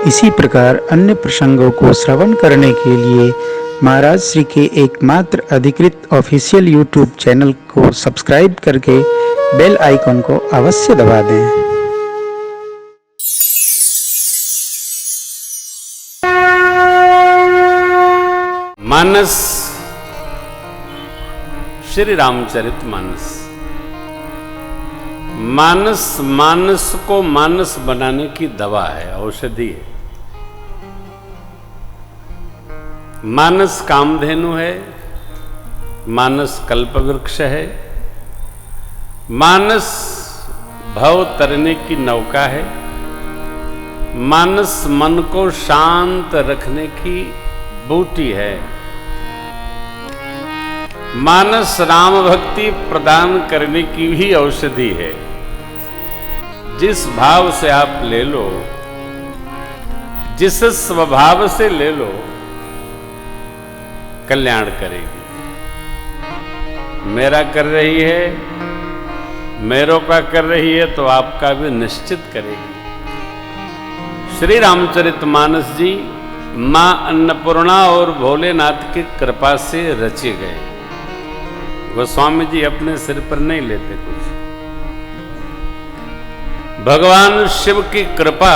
इसी प्रकार अन्य प्रसंगों को श्रवण करने के लिए महाराज श्री के एकमात्र अधिकृत ऑफिशियल यूट्यूब चैनल को सब्सक्राइब करके बेल आइकन को अवश्य दबा दें। मानस, श्री रामचरित मानस। मानस मानस को मानस बनाने की दवा है, औषधि है। मानस कामधेनु है, मानस कल्पवृक्ष है, मानस भव तरने की नौका है, मानस मन को शांत रखने की बूटी है, मानस राम भक्ति प्रदान करने की भी औषधि है। जिस भाव से आप ले लो, जिस स्वभाव से ले लो, कल्याण करेगी। मेरा कर रही है, मेरों का कर रही है, तो आपका भी निश्चित करेगी। श्री रामचरित मानस जी मां अन्नपूर्णा और भोलेनाथ की कृपा से रचे गए। गोस्वामी जी अपने सिर पर नहीं लेते कुछ। भगवान शिव की कृपा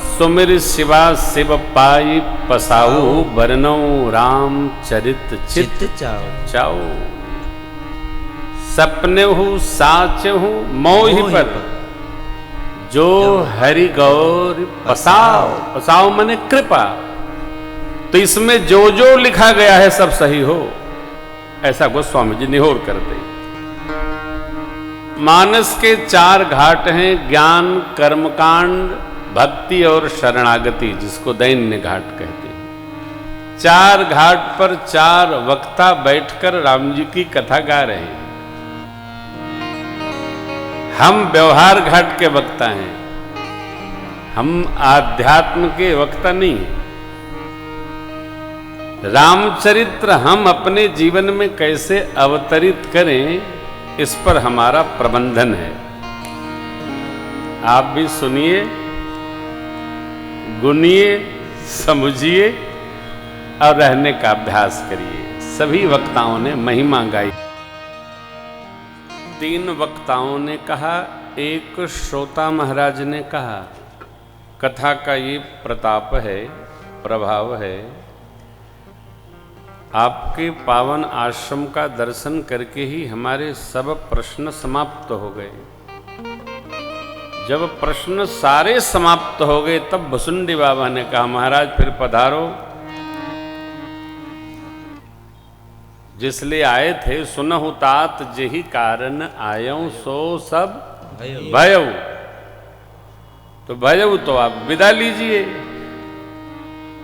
सुमिर शिवा शिव पाई पसाऊ बरनौ राम चरित चित चाओ। सपने हूँ साच हूँ मोहि पर जो हरि गौर पसाओ। पसाओ मने कृपा। तो इसमें जो जो लिखा गया है सब सही हो, ऐसा गोस्वामी जी निहोर करते। मानस के 4 घाट हैं, ज्ञान, कर्मकांड, भक्ति और शरणागति, जिसको दैन्य घाट कहते हैं। 4 घाट पर 4 वक्ता बैठकर राम जी की कथा गा रहे हैं। हम व्यवहार घाट के वक्ता हैं, हम आध्यात्म के वक्ता नहीं हैं। रामचरित्र हम अपने जीवन में कैसे अवतरित करें, इस पर हमारा प्रबंधन है। आप भी सुनिए, गुनिए, समझिए और रहने का अभ्यास करिए। सभी वक्ताओं ने महिमा गाई। 3 वक्ताओं ने कहा, एक श्रोता महाराज ने कहा। कथा का ये प्रताप है, प्रभाव है। आपके पावन आश्रम का दर्शन करके ही हमारे सब प्रश्न समाप्त हो गए। जब प्रश्न सारे समाप्त हो गए, तब भुसुंडी बाबा ने कहा, महाराज फिर पधारो। जिसलिए आए थे, सुनहु तात जेहि कारण आयऊ सो सब भयऊ। तो भयऊ तो आप विदा लीजिए।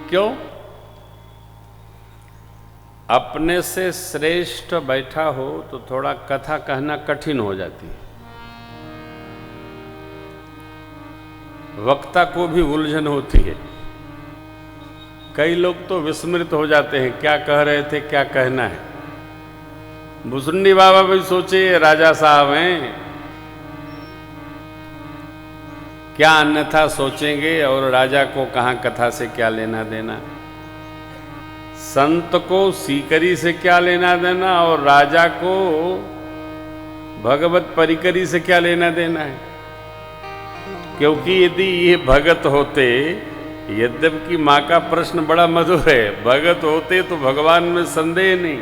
क्यों? अपने से श्रेष्ठ बैठा हो तो थोड़ा कथा कहना कठिन हो जाती है। वक्ता को भी उलझन होती है। कई लोग तो विस्मृत हो जाते हैं, क्या कह रहे थे, क्या कहना है। भुसुंडी बाबा भी सोचे राजा साहब हैं, क्या अन्यथा सोचेंगे, और राजा को कहाँ कथा से क्या लेना देना। संत को सीकरी से क्या लेना देना, और राजा को भगवत परिकरी से क्या लेना देना है। क्योंकि यदि ये भगत होते, यद्यपि माँ का प्रश्न बड़ा मधुर है, भगत होते तो भगवान में संदेह नहीं।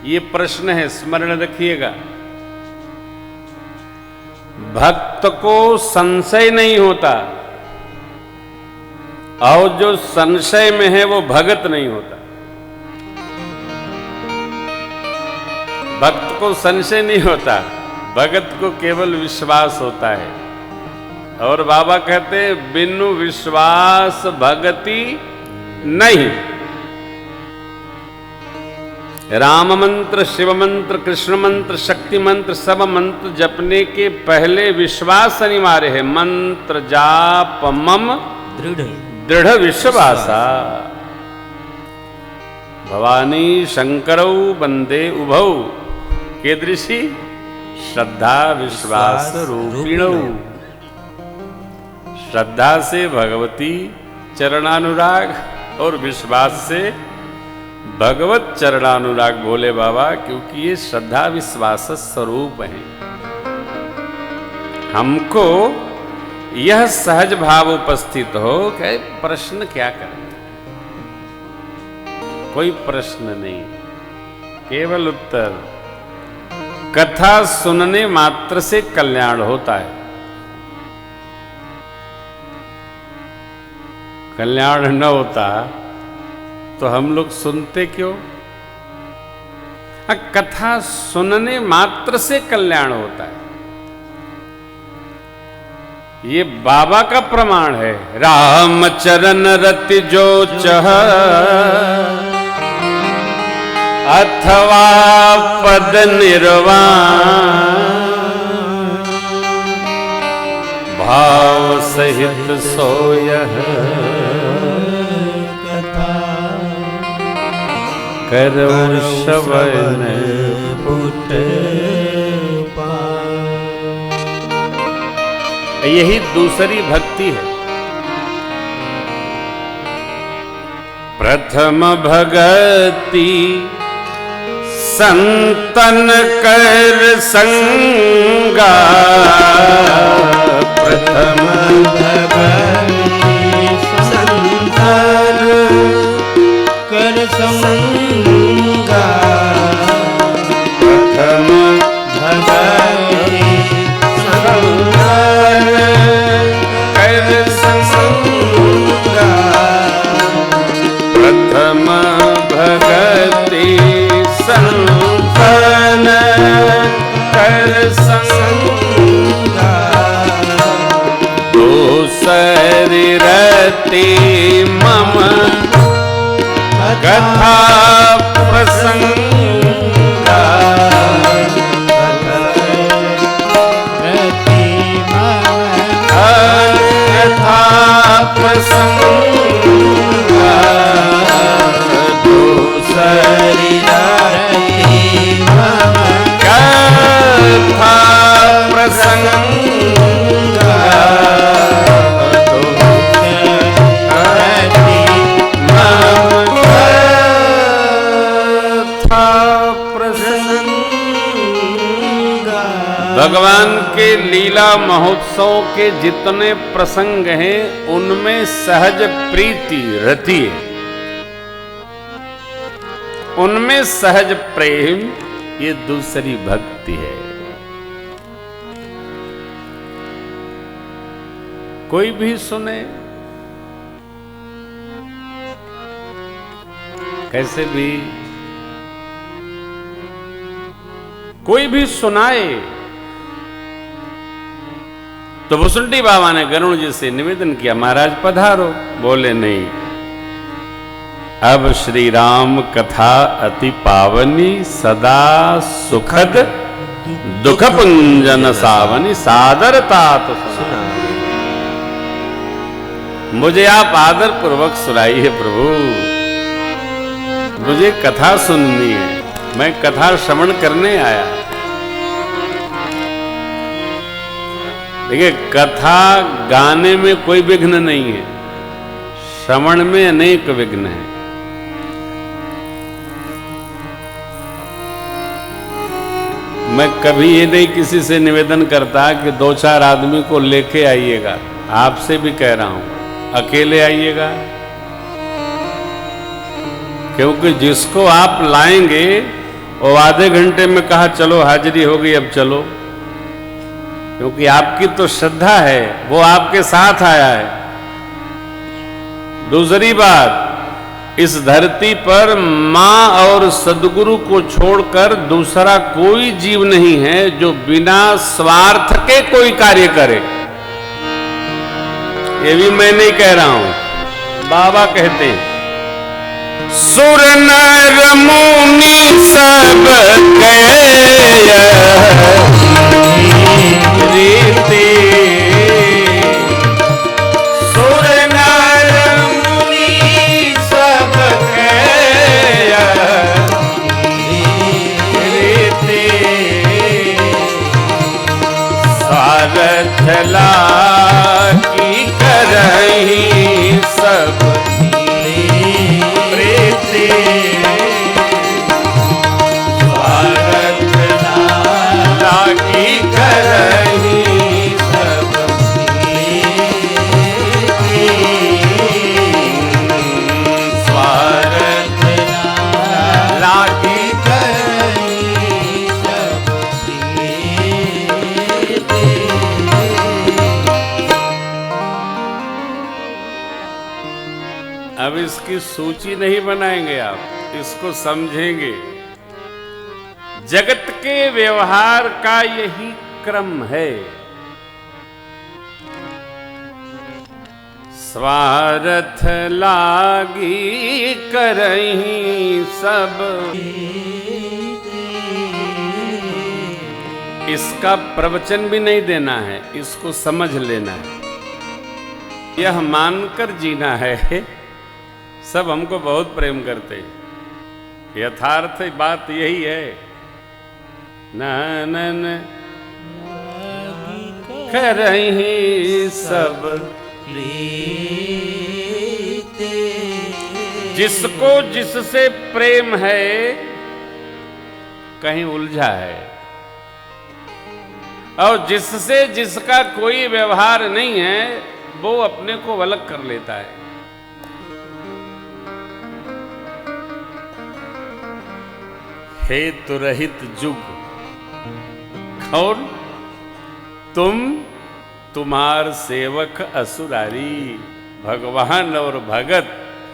ये प्रश्न है, स्मरण रखिएगा। भक्त को संशय नहीं होता, और जो संशय में है वो भगत नहीं होता। भक्त को संशय नहीं होता, भगत को केवल विश्वास होता है। और बाबा कहते हैं, बिनु विश्वास भगति नहीं। राम मंत्र, शिव मंत्र, कृष्ण मंत्र, शक्ति मंत्र, सब मंत्र जपने के पहले विश्वास अनिवार्य है। मंत्र जाप मम दृढ़ विश्वासा। भवानी शंकरौ वंदे उभौ कीदृशी श्रद्धा विश्वास रूपिणौ। श्रद्धा से भगवती चरणानुराग और विश्वास से भगवत चरणानुराग भोले बाबा, क्योंकि ये श्रद्धा विश्वास स्वरूप है। हमको यह सहज भाव उपस्थित हो कि प्रश्न क्या करें, कोई प्रश्न नहीं, केवल उत्तर। कथा सुनने मात्र से कल्याण होता है। कल्याण न होता तो हम लोग सुनते क्यों? कथा सुनने मात्र से कल्याण होता है, ये बाबा का प्रमाण है। राम चरण रति जो चह अथवा पद निर्वाण, भाव सहित सोयह कथा करो श्रवण पुट। यही दूसरी भक्ति है। प्रथम भगति संतन कर संगा, प्रथम भगति संतन कर संगा, प्रथम भगति संतन कर संगा, प्रथम भगति संतन कर संगा, दूसरी रति मम कथा प्रसंगा, कथा प्रसंगा, दूसरी कथा प्रसंगा, भगवान के लीला महोत्सव के जितने प्रसंग हैं उनमें सहज प्रीति रति है, उनमें सहज प्रेम, ये दूसरी भक्ति है। कोई भी सुने, कैसे भी कोई भी सुनाए, तो वसुंठी बाबा ने गरुड़ जी से निवेदन किया, महाराज पधारो। बोले नहीं, अब श्री राम कथा अति पावनी, सदा सुखद दुख पुंजन सावनी, सादरता तो सुना। मुझे आप आदर पूर्वक सुनाइए प्रभु, मुझे कथा सुननी है, मैं कथा श्रवण करने आया। देखिए, कथा गाने में कोई विघ्न नहीं है, श्रवण में अनेक विघ्न है। मैं कभी ये नहीं किसी से निवेदन करता कि 2-4 आदमी को लेके आइएगा, आपसे भी कह रहा हूं, अकेले आइएगा, क्योंकि जिसको आप लाएंगे वो आधे घंटे में कहा चलो हाजिरी हो गई, अब चलो, क्योंकि आपकी तो श्रद्धा है, वो आपके साथ आया है। दूसरी बात, इस धरती पर मां और सद्गुरु को छोड़कर दूसरा कोई जीव नहीं है जो बिना स्वार्थ के कोई कार्य करे। ये भी मैं नहीं कह रहा हूं, बाबा कहते हैं, सुर नर मुनि सब रीति, सुर नर मुनि सब रीति, सारथ लागी करहि सब अब इसकी सूची नहीं बनाएंगे आप, इसको समझेंगे। जगत के व्यवहार का यही क्रम है। स्वार्थ लागी करहीं सब, इसका प्रवचन भी नहीं देना है, इसको समझ लेना है, यह मानकर जीना है। सब हमको बहुत प्रेम करते हैं, यथार्थ बात यही है। नन करहीं सब जिसको जिससे प्रेम है कहीं उलझा है, और जिससे जिसका कोई व्यवहार नहीं है वो अपने को अलग कर लेता है। हेतु रहित जुग, कौन? तुम, तुम्हार सेवक असुरारी, भगवान और भगत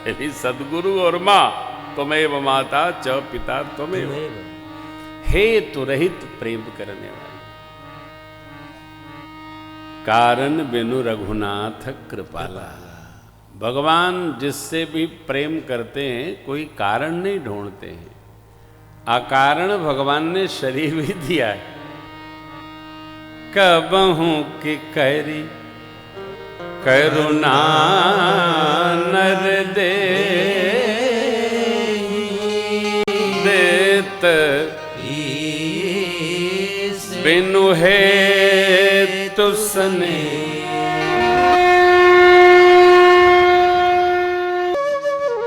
यानी सदगुरु और माँ, तुमेव माता च पिता तुमेव। हेतु रहित प्रेम करने वाले, कारण बिनु रघुनाथ कृपाला। भगवान जिससे भी प्रेम करते हैं कोई कारण नहीं ढूंढते हैं, अकारण भगवान ने शरीर भी दिया है। कबहू की करी करुणा नर दे देत बिनु है तुसने।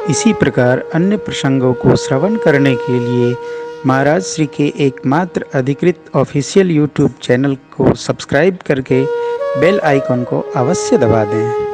इसी प्रकार अन्य प्रसंगों को श्रवण करने के लिए महाराज श्री के एकमात्र अधिकृत ऑफिशियल यूट्यूब चैनल को सब्सक्राइब करके बेल आइकन को अवश्य दबा दें।